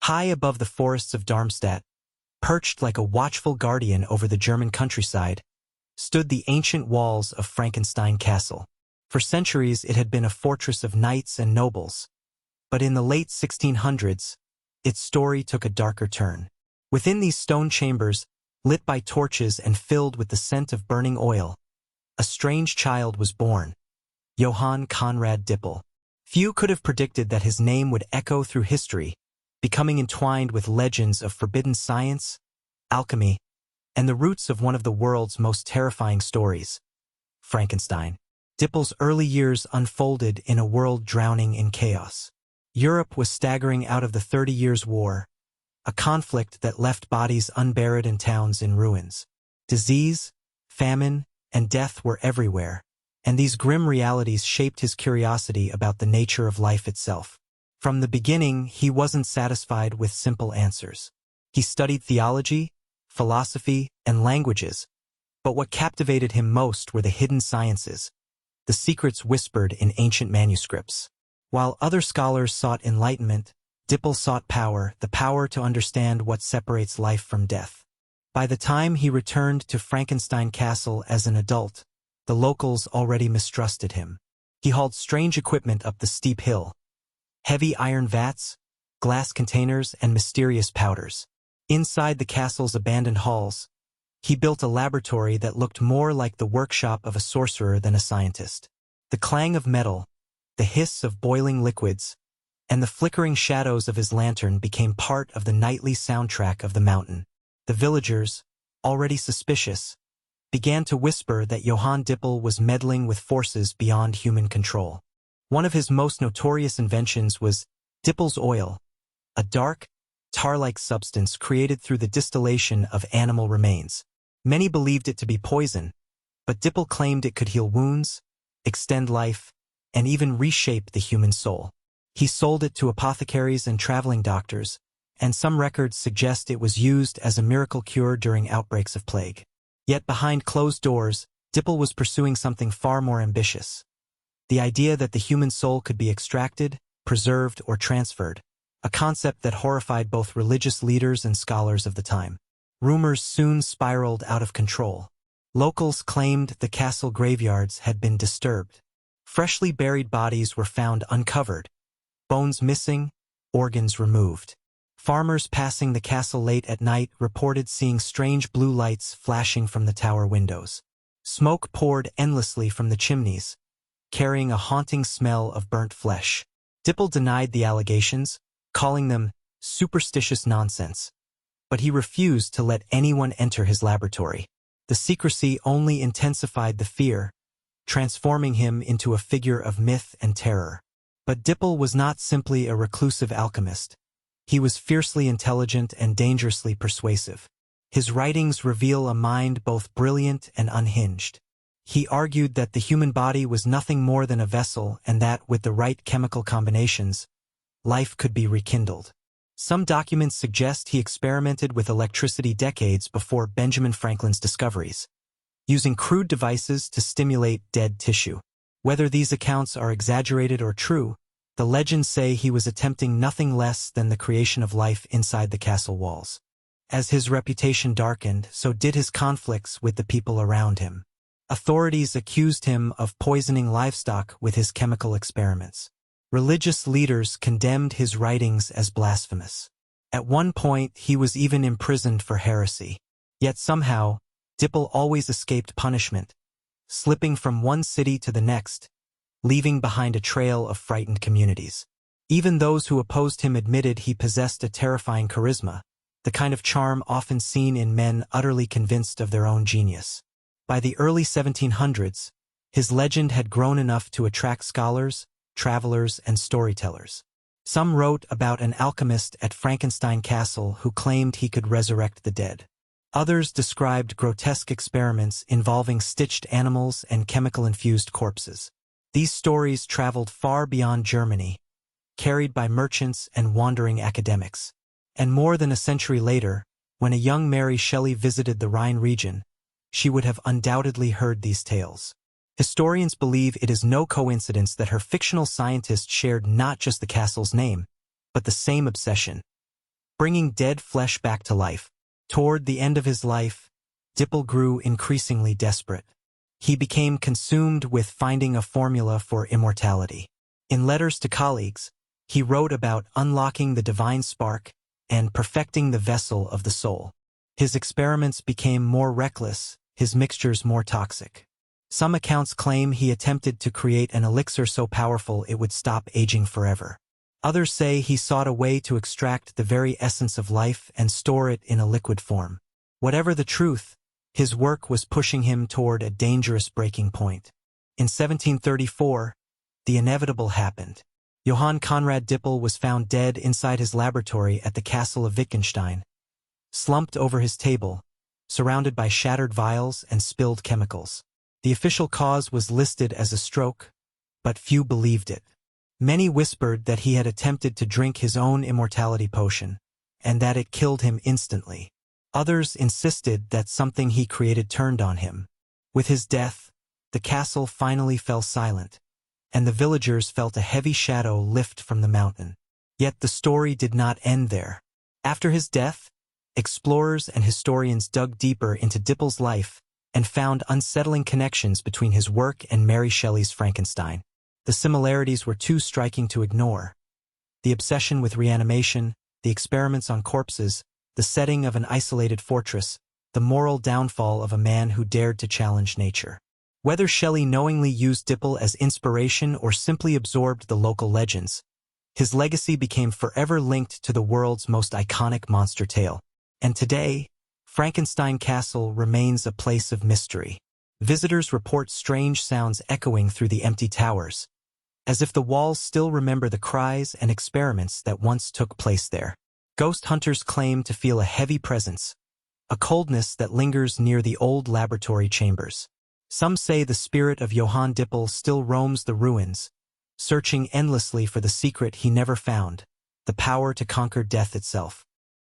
High above the forests of Darmstadt, perched like a watchful guardian over the German countryside, stood the ancient walls of Frankenstein Castle. For centuries it had been a fortress of knights and nobles, but in the late 1600s, its story took a darker turn. Within these stone chambers, lit by torches and filled with the scent of burning oil, a strange child was born, Johann Konrad Dippel. Few could have predicted that his name would echo through history, becoming entwined with legends of forbidden science, alchemy, and the roots of one of the world's most terrifying stories, Frankenstein. Dippel's early years unfolded in a world drowning in chaos. Europe was staggering out of the 30 Years' War, a conflict that left bodies unburied and towns in ruins. Disease, famine, and death were everywhere, and these grim realities shaped his curiosity about the nature of life itself. From the beginning, he wasn't satisfied with simple answers. He studied theology, philosophy, and languages, but what captivated him most were the hidden sciences, the secrets whispered in ancient manuscripts. While other scholars sought enlightenment, Dippel sought power, the power to understand what separates life from death. By the time he returned to Frankenstein Castle as an adult, the locals already mistrusted him. He hauled strange equipment up the steep hill, heavy iron vats, glass containers, and mysterious powders. Inside the castle's abandoned halls, he built a laboratory that looked more like the workshop of a sorcerer than a scientist. The clang of metal, the hiss of boiling liquids, and the flickering shadows of his lantern became part of the nightly soundtrack of the mountain. The villagers, already suspicious, began to whisper that Johann Dippel was meddling with forces beyond human control. One of his most notorious inventions was Dippel's oil, a dark, tar-like substance created through the distillation of animal remains. Many believed it to be poison, but Dippel claimed it could heal wounds, extend life, and even reshape the human soul. He sold it to apothecaries and traveling doctors, and some records suggest it was used as a miracle cure during outbreaks of plague. Yet behind closed doors, Dippel was pursuing something far more ambitious. The idea that the human soul could be extracted, preserved, or transferred, a concept that horrified both religious leaders and scholars of the time. Rumors soon spiraled out of control. Locals claimed the castle graveyards had been disturbed. Freshly buried bodies were found uncovered, bones missing, organs removed. Farmers passing the castle late at night reported seeing strange blue lights flashing from the tower windows. Smoke poured endlessly from the chimneys, carrying a haunting smell of burnt flesh. Dippel denied the allegations, calling them superstitious nonsense, but he refused to let anyone enter his laboratory. The secrecy only intensified the fear, transforming him into a figure of myth and terror. But Dippel was not simply a reclusive alchemist. He was fiercely intelligent and dangerously persuasive. His writings reveal a mind both brilliant and unhinged. He argued that the human body was nothing more than a vessel and that, with the right chemical combinations, life could be rekindled. Some documents suggest he experimented with electricity decades before Benjamin Franklin's discoveries, using crude devices to stimulate dead tissue. Whether these accounts are exaggerated or true, the legends say he was attempting nothing less than the creation of life inside the castle walls. As his reputation darkened, so did his conflicts with the people around him. Authorities accused him of poisoning livestock with his chemical experiments. Religious leaders condemned his writings as blasphemous. At one point, he was even imprisoned for heresy. Yet somehow, Dippel always escaped punishment, slipping from one city to the next, leaving behind a trail of frightened communities. Even those who opposed him admitted he possessed a terrifying charisma, the kind of charm often seen in men utterly convinced of their own genius. By the early 1700s, his legend had grown enough to attract scholars, travelers, and storytellers. Some wrote about an alchemist at Frankenstein Castle who claimed he could resurrect the dead. Others described grotesque experiments involving stitched animals and chemical-infused corpses. These stories traveled far beyond Germany, carried by merchants and wandering academics. And more than a century later, when a young Mary Shelley visited the Rhine region, she would have undoubtedly heard these tales. Historians believe it is no coincidence that her fictional scientist shared not just the castle's name, but the same obsession: bringing dead flesh back to life. Toward the end of his life, Dippel grew increasingly desperate. He became consumed with finding a formula for immortality. In letters to colleagues, he wrote about unlocking the divine spark and perfecting the vessel of the soul. His experiments became more reckless, his mixtures more toxic. Some accounts claim he attempted to create an elixir so powerful it would stop aging forever. Others say he sought a way to extract the very essence of life and store it in a liquid form. Whatever the truth, his work was pushing him toward a dangerous breaking point. In 1734, the inevitable happened. Johann Konrad Dippel was found dead inside his laboratory at the castle of Wittgenstein, slumped over his table, surrounded by shattered vials and spilled chemicals. The official cause was listed as a stroke, but few believed it. Many whispered that he had attempted to drink his own immortality potion, and that it killed him instantly. Others insisted that something he created turned on him. With his death, the castle finally fell silent, and the villagers felt a heavy shadow lift from the mountain. Yet the story did not end there. After his death, explorers and historians dug deeper into Dippel's life and found unsettling connections between his work and Mary Shelley's Frankenstein. The similarities were too striking to ignore. The obsession with reanimation, the experiments on corpses, the setting of an isolated fortress, the moral downfall of a man who dared to challenge nature. Whether Shelley knowingly used Dippel as inspiration or simply absorbed the local legends, his legacy became forever linked to the world's most iconic monster tale. And today, Frankenstein Castle remains a place of mystery. Visitors report strange sounds echoing through the empty towers, as if the walls still remember the cries and experiments that once took place there. Ghost hunters claim to feel a heavy presence, a coldness that lingers near the old laboratory chambers. Some say the spirit of Johann Dippel still roams the ruins, searching endlessly for the secret he never found, the power to conquer death itself.